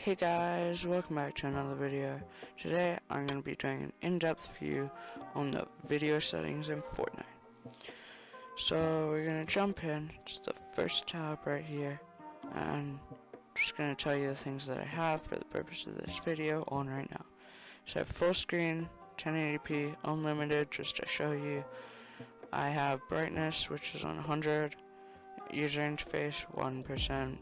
Hey guys, welcome back to another video. Today I'm going to be doing an in-depth view on the video settings in Fortnite. So we're going to jump in, it's the first tab right here, and I'm just going to tell you the things that I have for the purpose of this video on right now. So I have full screen, 1080p, unlimited, just to show you. I have brightness, which is on 100, user interface 1%,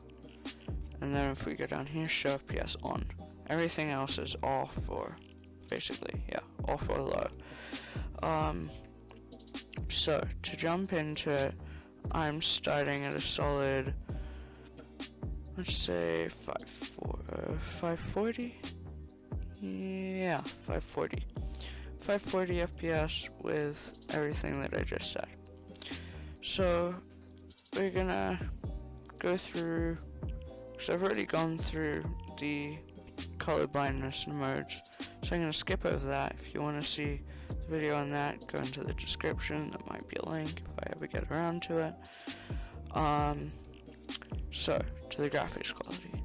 and then if we go down here, show FPS on. Everything else is off or basically, yeah, off or low. So to jump into it, I'm starting at a solid, let's say 540. Yeah, 540 FPS with everything that I just said. So we're gonna go through, because I've already gone through the color blindness modes, so I'm going to skip over that. If you want to see the video on that, go into the description, there might be a link if I ever get around to it. So, to the graphics quality.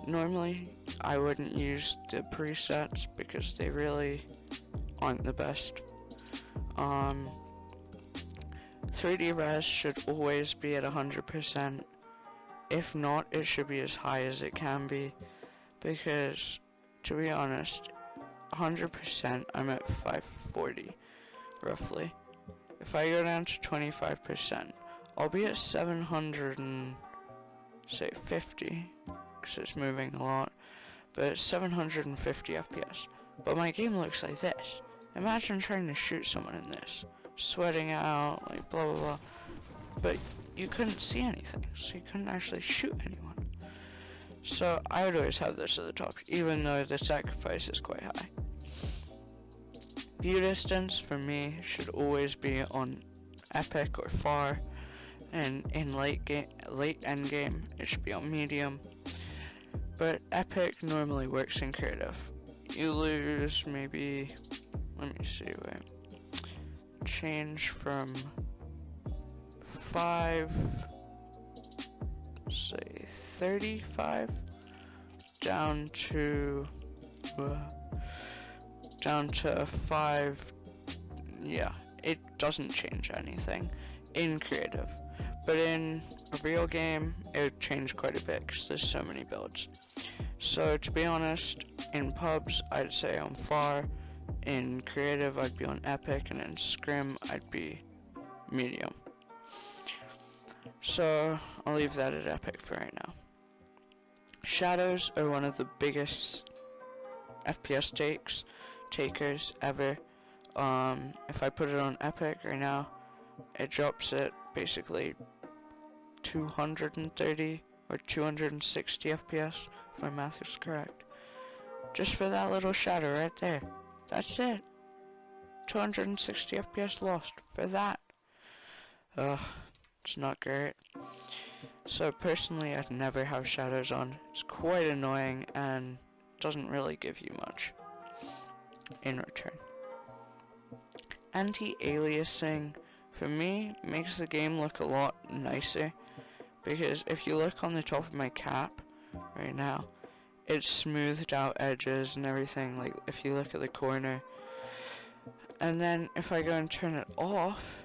Normally, I wouldn't use the presets because they really aren't the best. 3D res should always be at 100%. If not, it should be as high as it can be, because to be honest, 100% I'm at 540 roughly. If I go down to 25%, I'll be at 750 because it's moving a lot, but it's 750 FPS. But my game looks like this. Imagine trying to shoot someone in this, sweating out, like blah blah blah, but you couldn't see anything, so you couldn't actually shoot anyone. So I would always have this at the top, even though the sacrifice is quite high. View distance for me should always be on epic or far, and in late end game it should be on medium. But epic normally works in creative. You lose maybe, let me see, wait, change from 35 down to 5. Yeah, it doesn't change anything in creative, but in a real game it would change quite a bit because there's so many builds. So to be honest, in pubs I'd say on far, in creative I'd be on epic, and in scrim I'd be medium. So I'll leave that at epic for right now. Shadows are one of the biggest FPS takers ever. If I put it on epic right now, it drops it basically 230 or 260 FPS if my math is correct. Just for that little shadow right there. That's it. 260 FPS lost for that. It's not great. So personally, I'd never have shadows on. It's quite annoying and doesn't really give you much in return. Anti-Aliasing for me makes the game look a lot nicer, because if you look on the top of my cap right now, it's smoothed out edges and everything, like if you look at the corner. And then if I go and turn it off,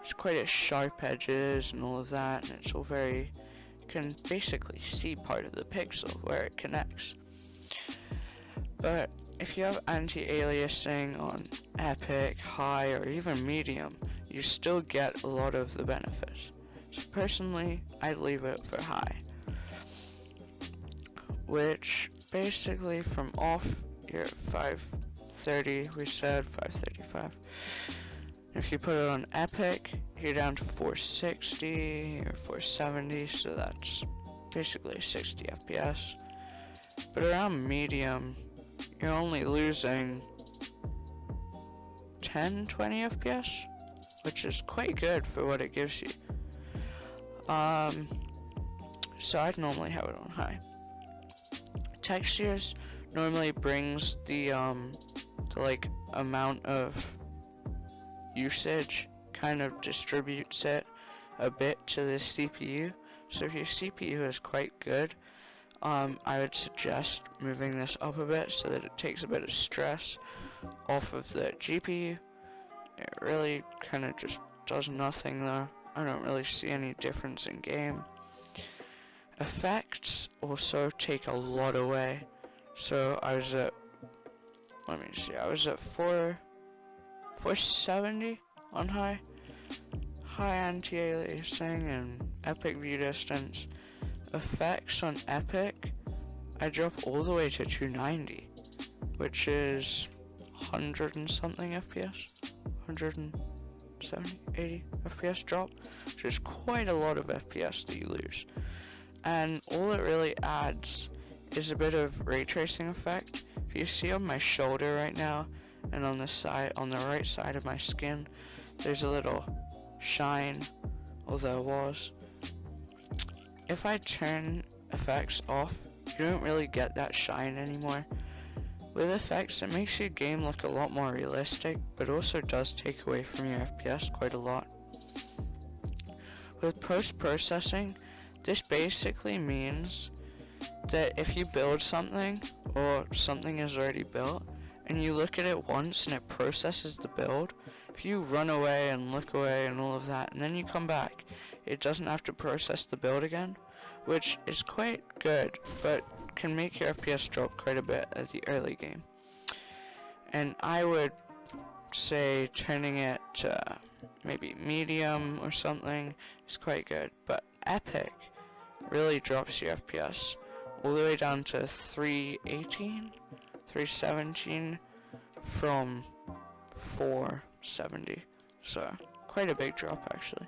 it's quite a sharp edges and all of that, and it's all very, you can basically see part of the pixel where it connects. But if you have anti-aliasing on epic, high, or even medium, you still get a lot of the benefits. So personally, I'd leave it for high, which basically from off you're at 530, we said 535. If you put it on epic, you're down to 460 or 470, so that's basically 60 FPS. But around medium, you're only losing 10-20 FPS, which is quite good for what it gives you. So I'd normally have it on high. Textures normally brings the like amount of usage, kind of distributes it a bit to the CPU. So if your CPU is quite good, I would suggest moving this up a bit so that it takes a bit of stress off of the GPU. It really kind of just does nothing though. I don't really see any difference in game. Effects also take a lot away. So I was at, let me see, I was at 470 on high anti-aliasing and epic view distance. Effects on epic, I drop all the way to 290, which is 100 and something FPS, 170, 80 FPS drop, which is quite a lot of FPS that you lose. And all it really adds is a bit of ray tracing effect. If you see on my shoulder right now, and on the side, on the right side of my skin, there's a little shine, or there was. If I turn effects off, you don't really get that shine anymore. With effects, it makes your game look a lot more realistic, but also does take away from your FPS quite a lot. With post-processing, this basically means that if you build something, or something is already built, and you look at it once and it processes the build, if you run away and look away and all of that, and then you come back, it doesn't have to process the build again, which is quite good, but can make your FPS drop quite a bit at the early game. And I would say turning it to maybe medium or something is quite good, but epic really drops your FPS all the way down to 318, 317 from 470, so quite a big drop actually.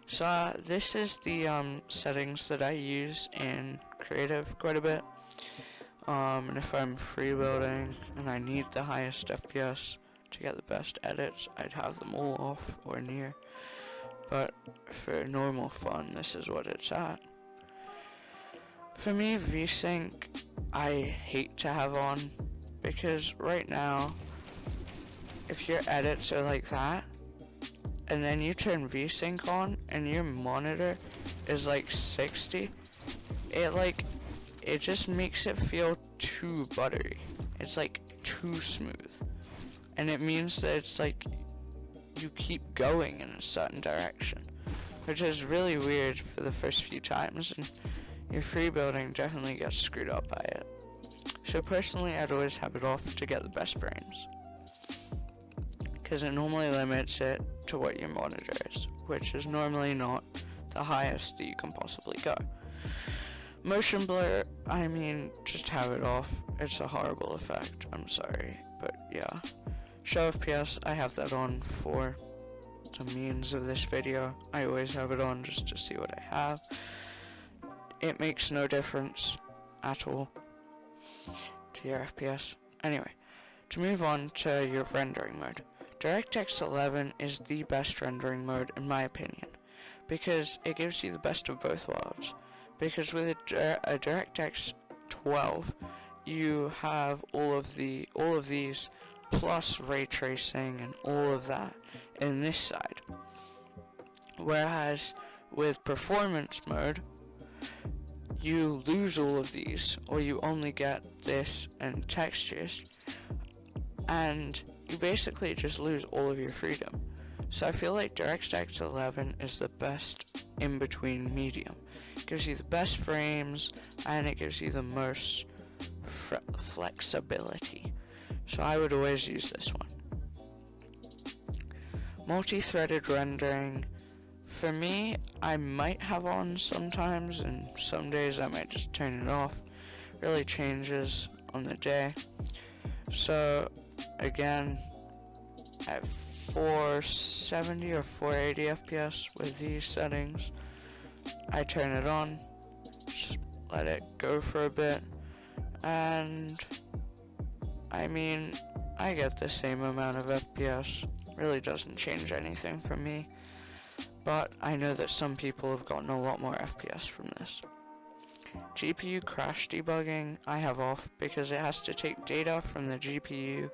So this is the settings that I use in creative quite a bit, and if I'm freebuilding and I need the highest FPS to get the best edits, I'd have them all off or near, but for normal fun, this is what it's at. For me, Vsync I hate to have on, because right now, if your edits are like that, and then you turn Vsync on, and your monitor is like 60, it just makes it feel too buttery. It's like too smooth. And it means that it's like, you keep going in a certain direction, which is really weird for the first few times, and your freebuilding definitely gets screwed up by it. So personally, I'd always have it off to get the best frames, because it normally limits it to what your monitor is, which is normally not the highest that you can possibly go. Motion blur, I mean, just have it off. It's a horrible effect, I'm sorry, but yeah. Show FPS, I have that on for the means of this video. I always have it on just to see what I have. It makes no difference at all to your FPS. Anyway, to move on to your rendering mode. Directx 11 is the best rendering mode in my opinion, because it gives you the best of both worlds. Because with a DirectX 12, you have all of these plus ray tracing and all of that in this side. Whereas with performance mode, you lose all of these, or you only get this and textures, and you basically just lose all of your freedom. So I feel like DirectX 11 is the best in between medium. It gives you the best frames, and it gives you the most flexibility. So I would always use this one. Multi-threaded rendering, for me, I might have on sometimes, and some days I might just turn it off. Really changes on the day. So again, at 470 or 480 FPS with these settings, I turn it on, just let it go for a bit, and I mean, I get the same amount of FPS. Really doesn't change anything for me, but I know that some people have gotten a lot more FPS from this. GPU crash debugging I have off because it has to take data from the GPU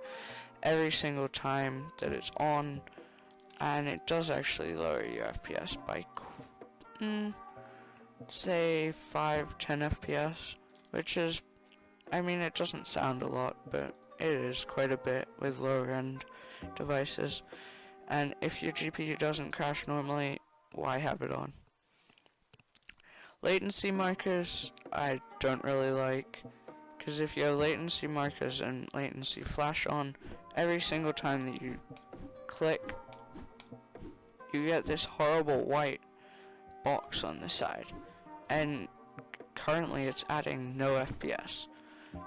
every single time that it's on, and it does actually lower your FPS by say 5-10 FPS, which is, I mean, it doesn't sound a lot, but it is quite a bit with lower end devices. And if your GPU doesn't crash normally, why have it on? Latency markers I don't really like, because if you have latency markers and latency flash on, every single time that you click, you get this horrible white box on the side, and currently it's adding no FPS.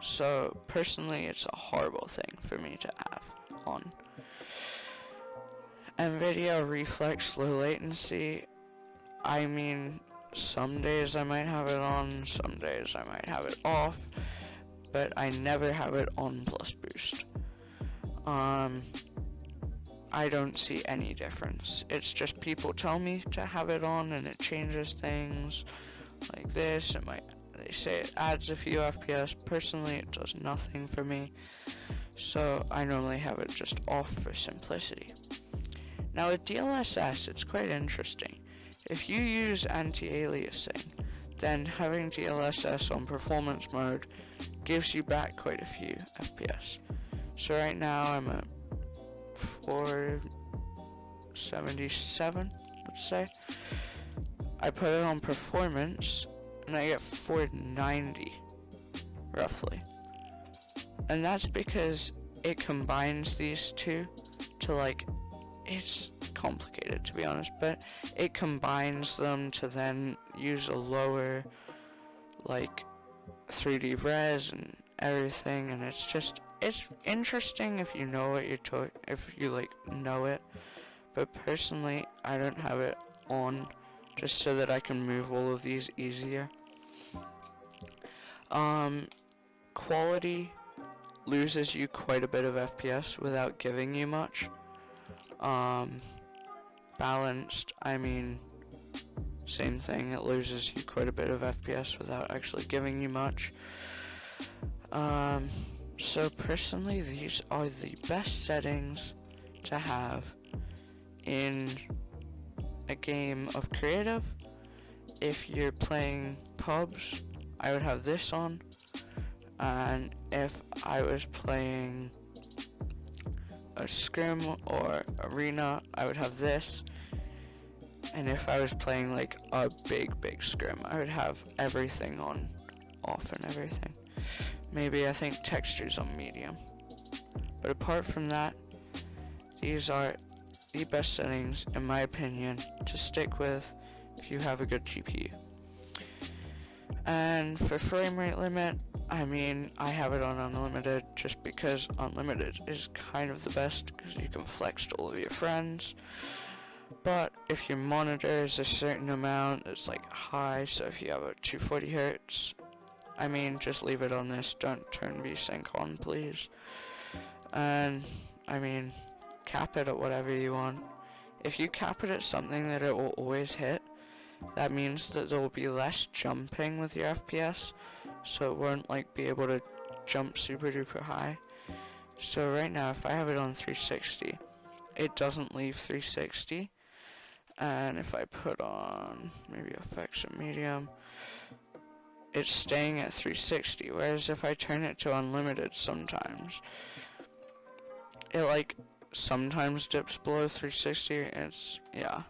So personally, it's a horrible thing for me to have on. NVIDIA Reflex low latency, I mean, some days I might have it on, some days I might have it off, but I never have it on plus boost. I don't see any difference. It's just people tell me to have it on and it changes things like this. They say it adds a few FPS. Personally, it does nothing for me. So I normally have it just off for simplicity. Now with Dlss, it's quite interesting. If you use anti-aliasing, then having Dlss on performance mode gives you back quite a few FPS. So right now I'm at 477, let's say. I put it on performance and I get 490 roughly. And that's because it combines these two to, like, it's complicated to be honest, but it combines them to then use a lower, like, 3D res and everything, and it's interesting if you know what if you like know it, but personally I don't have it on just so that I can move all of these easier. Quality loses you quite a bit of FPS without giving you much. Balanced, I mean, same thing, it loses you quite a bit of FPS without actually giving you much. So personally, these are the best settings to have in a game of creative. If you're playing pubs, I would have this on, and if I was playing a scrim or arena, I would have this, and if I was playing like a big scrim, I would have everything on off and everything. Maybe I think textures on medium. But apart from that, these are the best settings, in my opinion, to stick with if you have a good GPU. And for frame rate limit, I mean, I have it on unlimited just because unlimited is kind of the best because you can flex to all of your friends. But if your monitor is a certain amount, it's like high, so if you have a 240 Hz, I mean, just leave it on this, don't turn Vsync on, please. And, I mean, cap it at whatever you want. If you cap it at something that it will always hit, that means that there will be less jumping with your FPS, so it won't, like, be able to jump super duper high. So right now, if I have it on 360, it doesn't leave 360, and if I put on, maybe effects or medium, it's staying at 360, whereas if I turn it to unlimited sometimes, it like sometimes dips below 360, yeah.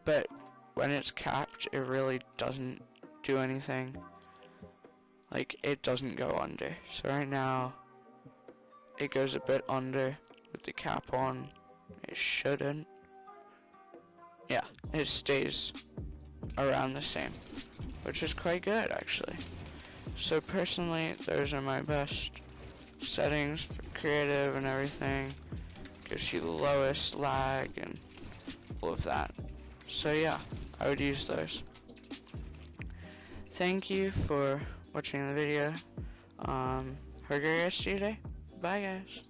But when it's capped, it really doesn't do anything. Like, it doesn't go under. So right now, it goes a bit under with the cap on. It shouldn't. Yeah, it stays around the same, which is quite good actually. So personally, those are my best settings for creative and everything. Gives you the lowest lag and all of that. So yeah, I would use those. Thank you for watching the video. Have a great rest of your day. Bye guys.